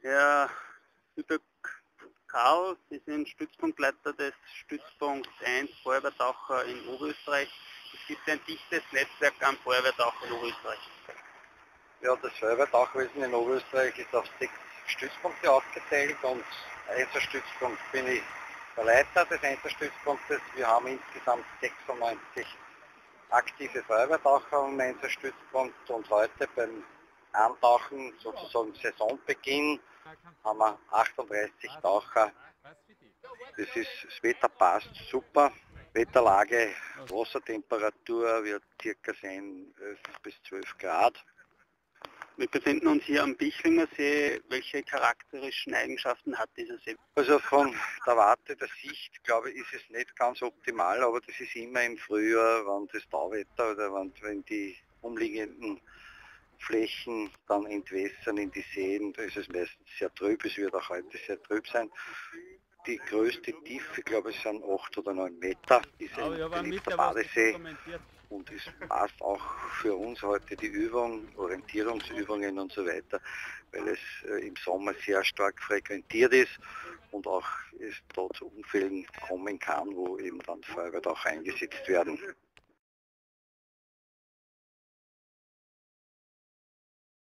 Herr Hübek-Karl, Sie sind Stützpunktleiter des Stützpunkts 1 Feuerwehrtaucher in Oberösterreich. Es gibt ein dichtes Netzwerk an Feuerwehrtauchern in Oberösterreich. Ja, das Feuerwehrtauchwesen in Oberösterreich ist auf 6 Stützpunkte aufgeteilt und Einzelstützpunkt bin ich der Leiter des Einzelstützpunktes. Wir haben insgesamt 96 aktive Feuerwehrtaucher am Einzelstützpunkt und heute beim Antauchen, sozusagen Saisonbeginn, haben wir 38 Taucher. Das Wetter passt super. Wetterlage, Wassertemperatur wird ca. sein 11 bis 12 Grad. Wir befinden uns hier am Bichlinger See. Welche charakterischen Eigenschaften hat dieser See? Also von der Warte der Sicht, glaube ich, ist es nicht ganz optimal, aber das ist immer im Frühjahr, wenn das Tauwetter oder wenn die umliegenden Flächen dann entwässern in die Seen, da ist es meistens sehr trüb, es wird auch heute sehr trüb sein. Die größte Tiefe, glaube ich, sind 8 oder 9 Meter, ist ein beliebter Badesee und es passt auch für uns heute die Übung, Orientierungsübungen und so weiter, weil es im Sommer sehr stark frequentiert ist und auch es da zu Unfällen kommen kann, wo eben dann Feuerwehrtaucher eingesetzt werden.